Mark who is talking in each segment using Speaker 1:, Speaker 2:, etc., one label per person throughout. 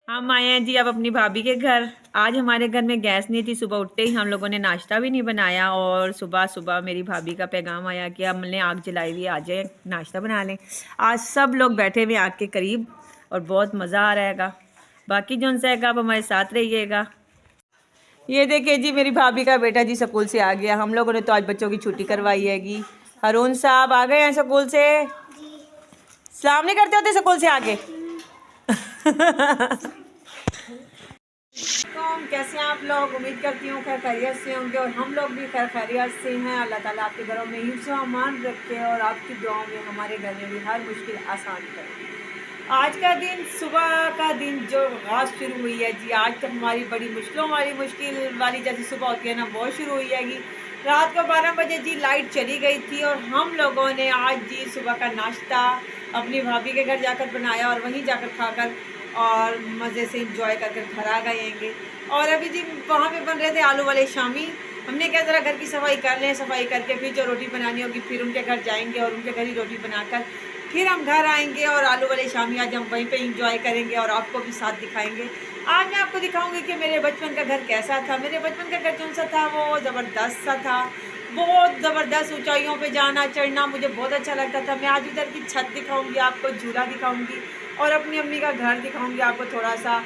Speaker 1: हम आए हैं जी अब अपनी भाभी के घर। आज हमारे घर में गैस नहीं थी। सुबह उठते ही हम लोगों ने नाश्ता भी नहीं बनाया और सुबह सुबह मेरी भाभी का पैगाम आया कि हमने आग जलाई हुई, आ जाए नाश्ता बना लें। आज सब लोग बैठे हुए आग के करीब और बहुत मज़ा आ रहेगा। बाकी जो उनसे आप हमारे साथ रहिएगा। ये देखिए जी, मेरी भाभी का बेटा जी स्कूल से आ गया। हम लोगों ने तो आज बच्चों की छुट्टी करवाई हैगी। हरून साहब आ गए हैं स्कूल से। सलाम नहीं करते होते स्कूल से आके? कैसे हैं आप लोग? उम्मीद करती हूँ खैर खैरियत से होंगे और हम लोग भी खैर खैरियत से हैं। अल्लाह ताला आपके घरों में हिफ्ज़ व अमान रखे और आपकी दुआओं में हमारे घर में भी हर मुश्किल आसान करे। आज का दिन, सुबह का दिन जो आगाज़ शुरू हुई है जी, आज तक हमारी बड़ी मुश्किलों वाली मुश्किल वाली जैसी सुबह होती है ना, वो शुरू हुई हैगी। रात को 12 बजे जी लाइट चली गई थी और हम लोगों ने आज जी सुबह का नाश्ता अपनी भाभी के घर जाकर बनाया और वहीं जाकर खाकर और मज़े से इंजॉय करके घर आ गए हैंगे। और अभी जी वहाँ पे बन रहे थे आलू वाले शामी। हमने क्या ज़रा घर की सफाई कर लें, सफाई करके फिर जो रोटी बनानी होगी फिर उनके घर जाएंगे और उनके घर ही रोटी बनाकर फिर हम घर आएंगे और आलू वाले शामी आज हम वहीं पे इंजॉय करेंगे और आपको भी साथ दिखाएंगे। आज मैं आपको दिखाऊंगी कि मेरे बचपन का घर कैसा था। मेरे बचपन का घर कौन सा था, वो ज़बरदस्त सा था। बहुत ज़बरदस्त ऊंचाइयों पे जाना चढ़ना मुझे बहुत अच्छा लगता था। मैं आज उधर की छत दिखाऊंगी आपको, झूला दिखाऊंगी और अपनी अम्मी का घर दिखाऊंगी आपको थोड़ा सा।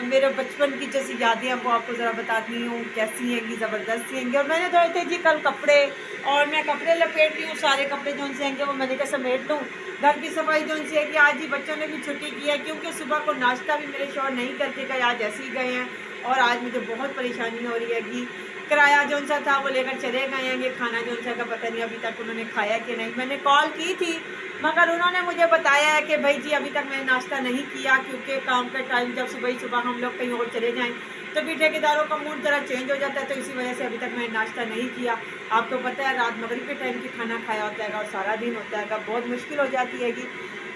Speaker 1: मेरे बचपन की जैसी यादें वो आपको ज़रा बताती हूँ कैसी हैंगी, ज़बरदस्त हैंगी। और मैंने धोए थे जी कल कपड़े और मैं कपड़े लपेट रही हूँ। सारे कपड़े जो उनसे हैंगे वो मैंने कहा समेट लूँ। घर की सफाई जो उनसे है कि आज ही बच्चों ने भी छुट्टी की है क्योंकि सुबह को नाश्ता भी मेरे शौहर नहीं करते गए, आज ऐसे ही गए हैं। और आज मुझे बहुत परेशानी हो रही है कि किराया जो उनसा था वो लेकर चले गए हैं। ये खाना जो उनसा का पता नहीं अभी तक उन्होंने खाया कि नहीं। मैंने कॉल की थी मगर उन्होंने मुझे बताया है कि भाई जी अभी तक मैंने नाश्ता नहीं किया क्योंकि काम का टाइम जब सुबह हम लोग कहीं और चले जाएं तो भी ठेकेदारों का मूड ज़रा चेंज हो जाता है, तो इसी वजह से अभी तक मैंने नाश्ता नहीं किया। आपको पता है रात मगरिब के टाइम की खाना खाया होता है और सारा दिन होता है, बहुत मुश्किल हो जाती है कि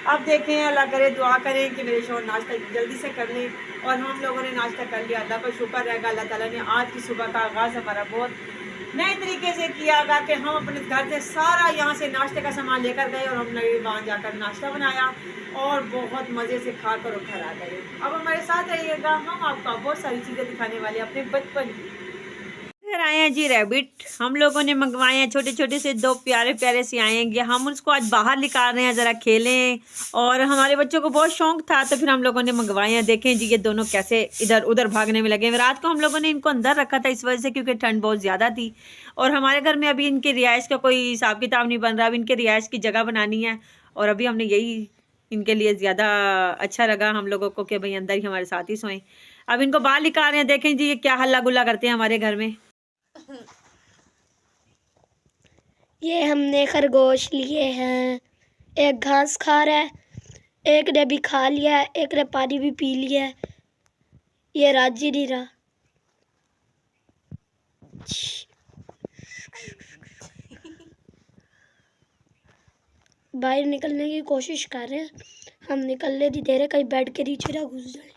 Speaker 1: अब देखें, अल्लाह करे, दुआ करें कि मेरे शोहर नाश्ता जल्दी से कर लें और हम लोगों ने नाश्ता कर लिया। अल्लाह का शुक्र रहेगा, अल्लाह ताला ने आज की सुबह का आगाज़ हमारा बहुत नए तरीके से किया गा कि हम अपने घर से सारा यहाँ से नाश्ते का सामान लेकर गए और हमने वहाँ जाकर नाश्ता बनाया और बहुत मज़े से खाकर और घर आ गए। अब हमारे साथ रहिएगा, हम आपको बहुत सारी चीज़ें दिखाने वाले अपने बचपन की। इधर आए हैं जी रैबिट, हम लोगों ने मंगवाए हैं छोटे छोटे से, दो प्यारे प्यारे से आएंगे। हम उसको आज बाहर निकाल रहे हैं ज़रा खेलें और हमारे बच्चों को बहुत शौक था तो फिर हम लोगों ने मंगवाए हैं। देखें जी ये दोनों कैसे इधर उधर भागने में लगे। रात को हम लोगों ने इनको अंदर रखा था इस वजह से क्योंकि ठंड बहुत ज़्यादा थी और हमारे घर में अभी इनके रिहाइश का कोई हिसाब किताब नहीं बन रहा। अभी इनके रिहाइश की जगह बनानी है और अभी हमने यही इनके लिए ज़्यादा अच्छा लगा हम लोगों को कि भाई अंदर ही हमारे साथ ही सोएं। अब इनको बाहर निकाल रहे हैं। देखें जी ये क्या हल्ला गुल्ला करते हैं हमारे घर में।
Speaker 2: ये हमने खरगोश लिए हैं। एक घास खा रहा है, एक ने भी खा लिया है, एक ने पानी भी पी लिया है। ये राजी नहीं रहा। बाहर निकलने की कोशिश कर रहे हैं, हम निकलने नहीं दे रहे, कहीं बेड के नीचे ना घुस जाए।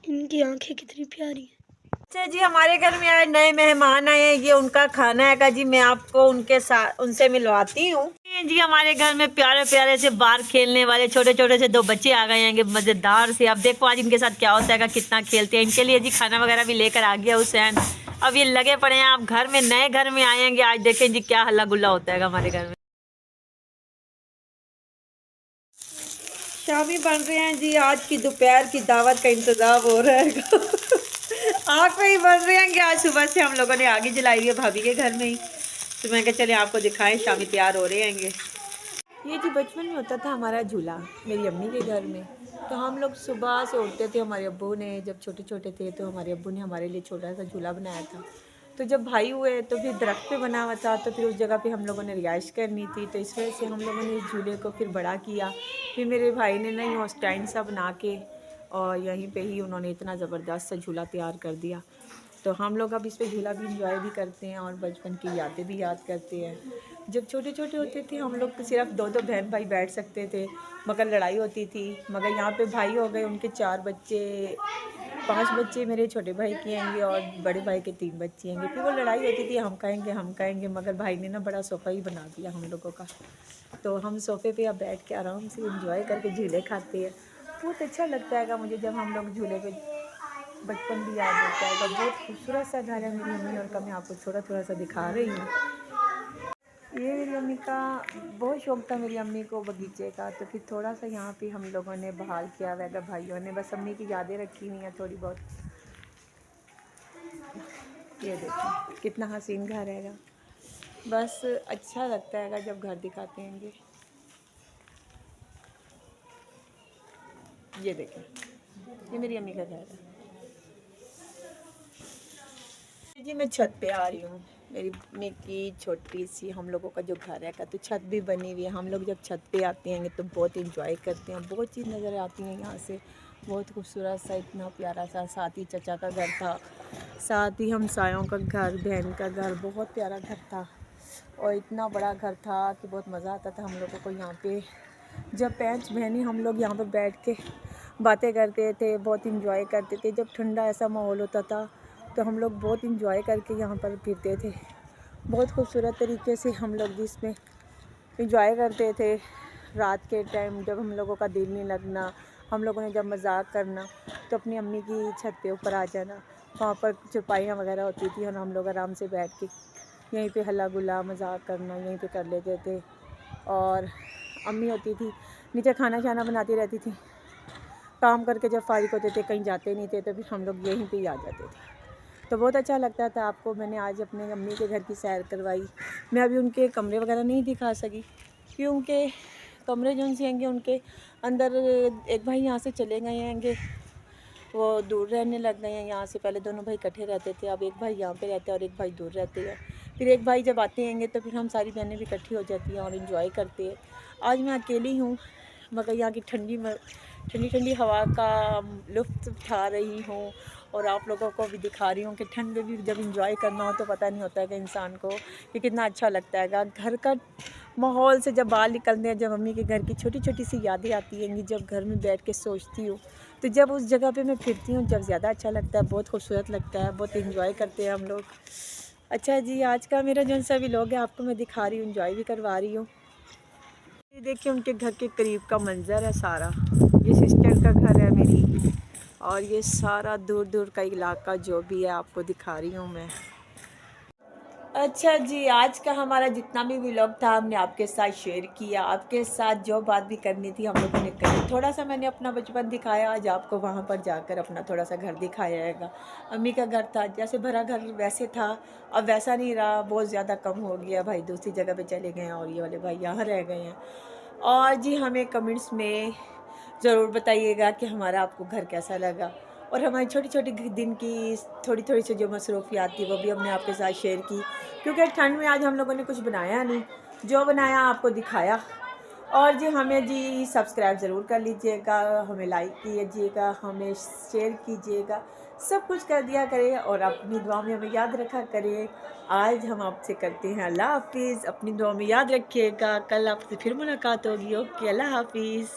Speaker 2: इनकी आंखें कितनी प्यारी हैं।
Speaker 1: अच्छा जी, हमारे घर में आज नए मेहमान आए हैं, ये उनका खाना है जी। मैं आपको उनके साथ उनसे मिलवाती हूँ जी। हमारे घर में प्यारे प्यारे से बाहर खेलने वाले छोटे छोटे से दो बच्चे आ गए हैं मज़ेदार से। अब देखो आज इनके साथ क्या होता है, कितना खेलते हैं। इनके लिए जी खाना वगैरह भी लेकर आ गया हुसैन। अब ये लगे पड़े हैं, आप घर में नए घर में आएंगे। आज देखें जी क्या हल्ला गुल्ला होता है हमारे घर में। शामी बन रहे हैं जी, आज की दोपहर की दावत का इंतज़ाम हो रहा है। आग पे ही बन रहे हैं कि आज सुबह से हम लोगों ने आग ही जलाई हुई है भाभी के घर में ही। तो मैं कहा चले आपको दिखाएं, शामी तैयार हो रहे हैंगे। ये जी बचपन में होता था हमारा झूला मेरी अम्मी के घर में। तो हम लोग सुबह से उठते थे, हमारे अब्बू ने जब छोटे छोटे थे तो हमारे अब्बू ने हमारे लिए छोटा सा झूला बनाया था। तो जब भाई हुए तो फिर दरख्त पे बना हुआ था तो फिर उस जगह पे हम लोगों ने रिहाइश करनी थी, तो इस वजह से हम लोगों ने इस झूले को फिर बड़ा किया। फिर मेरे भाई ने ना यहाँ स्टैंड सा बना के और यहीं पे ही उन्होंने इतना ज़बरदस्त सा झूला तैयार कर दिया। तो हम लोग अब इस पे झूला भी इंजॉय भी करते हैं और बचपन की यादें भी याद करते हैं। जब छोटे छोटे होते थे हम लोग सिर्फ दो दो बहन भाई बैठ सकते थे मगर लड़ाई होती थी। मगर यहाँ पे भाई हो गए, उनके 4 बच्चे, 5 बच्चे मेरे छोटे भाई के हैंगे और बड़े भाई के 3 बच्चे हैंगे। फिर वो लड़ाई होती थी, हम खाएंगे मगर भाई ने ना बड़ा सोफ़ा ही बना दिया हम लोगों का। तो हम सोफ़े पे अब बैठ के आराम से इंजॉय करके झूले खाते हैं। बहुत अच्छा लगता है मुझे जब हम लोग झूले पे, बचपन भी याद होता है। बहुत खूबसूरत सा घर है मेरी अम्मी और का, मैं आपको थोड़ा थोड़ा सा दिखा रही हूँ। ये मेरी अम्मी का बहुत शौक़ था, मेरी अम्मी को बगीचे का, तो फिर थोड़ा सा यहाँ पे हम लोगों ने बहाल किया हुआ है भाइयों ने, बस अम्मी की यादें रखी हुई हैं थोड़ी बहुत। ये देखो कितना हसीन घर है, बस अच्छा लगता है जब घर दिखाते हैं। ये देखें, ये मेरी अम्मी का घर है जी। मैं छत पे आ रही हूँ, मेरी अम्मी की छोटी सी हम लोगों का जो घर है तो छत भी बनी हुई है। हम लोग जब छत पे आते हैं तो बहुत इंजॉय करते हैं, बहुत चीज़ नज़र आती हैं यहाँ से, बहुत खूबसूरत सा, इतना प्यारा सा। साथ ही चचा का घर था, साथ ही हमसायों का घर, बहन का घर, बहुत प्यारा घर था और इतना बड़ा घर था कि बहुत मज़ा आता था हम लोगों को यहाँ पे। जब 5 बहनें हम लोग यहाँ पर बैठ के बातें करते थे, बहुत इंजॉय करते थे। जब ठंडा ऐसा माहौल होता था तो हम लोग बहुत इंजॉय करके यहाँ पर फिरते थे। बहुत खूबसूरत तरीके से हम लोग भी इसमें इंजॉय करते थे। रात के टाइम जब हम लोगों का दिल नहीं लगना, हम लोगों ने जब मजाक करना तो अपनी अम्मी की छत पे ऊपर आ जाना, वहाँ पर चौपाइयाँ वगैरह होती थी और हम लोग आराम से बैठ के यहीं पे हल्ला गुल्ला मजाक करना यहीं पे कर लेते थे। और अम्मी होती थी नीचे खाना शाना बनाती रहती थी, काम करके जब फारिग होते थे कहीं जाते नहीं थे तो फिर हम लोग यहीं पे ही आ जाते थे। तो बहुत अच्छा लगता था। आपको मैंने आज अपने अम्मी के घर की सैर करवाई। मैं अभी उनके कमरे वगैरह नहीं दिखा सकी क्योंकि कमरे जो से हैंगे उनके अंदर एक भाई यहाँ से चले गए हैंगे, वो दूर रहने लग गए हैं यहाँ से। पहले दोनों भाई इकट्ठे रहते थे, अब एक भाई यहाँ पे रहता है और एक भाई दूर रहते हैं। फिर एक भाई जब आते हैंगे तो फिर हम सारी बहनें भी इकट्ठी हो जाती हैं और इन्जॉय करते हैं। आज मैं अकेली हूँ मगर यहाँ की ठंडी ठंडी हवा का लुत्फ़ उठा रही हूँ और आप लोगों को भी दिखा रही हूँ कि ठंड में भी जब इंजॉय करना हो तो पता नहीं होता है कि इंसान को कि कितना अच्छा लगता है। घर का माहौल से जब बाहर निकलते हैं, जब मम्मी के घर की छोटी छोटी सी यादें आती हैं, जब घर में बैठ के सोचती हूँ तो जब उस जगह पे मैं फिरती हूँ जब ज़्यादा अच्छा लगता है, बहुत खूबसूरत लगता है, बहुत इंजॉय करते हैं हम लोग। अच्छा जी, आज का मेरा जो सा व्लॉग है आपको मैं दिखा रही हूँ, इंजॉय भी करवा रही हूँ। ये देखिए उनके घर के करीब का मंज़र है सारा। ये सिस्टर का घर है मेरी और ये सारा दूर दूर का इलाका जो भी है आपको दिखा रही हूँ मैं। अच्छा जी, आज का हमारा जितना भी व्लॉग था हमने आपके साथ शेयर किया, आपके साथ जो बात भी करनी थी हम लोगों ने करी। थोड़ा सा मैंने अपना बचपन दिखाया, आज आपको वहाँ पर जाकर अपना थोड़ा सा घर दिखाया है। अम्मी का घर था, जैसे भरा घर वैसे था, अब वैसा नहीं रहा, बहुत ज़्यादा कम हो गया। भाई दूसरी जगह पे चले गए हैं और ये वाले भाई यहाँ रह गए हैं। और जी हमें कमेंट्स में ज़रूर बताइएगा कि हमारा आपको घर कैसा लगा और हमारी छोटी छोटी दिन की थोड़ी थोड़ी सी जो मसरूफियात थी वो भी हमने आपके साथ शेयर की, क्योंकि ठंड में आज हम लोगों ने कुछ बनाया नहीं, जो बनाया आपको दिखाया। और जी हमें जी सब्सक्राइब ज़रूर कर लीजिएगा, हमें लाइक कीजिएगा, हमें शेयर कीजिएगा, सब कुछ कर दिया करें और अपनी दुआ में हमें याद रखा करें। आज हम आपसे करते हैं अल्लाह हाफिज़, अपनी दुआ में याद रखिएगा, कल आपसे फिर मुलाकात होगी। ओके, अल्लाह हाफिज़।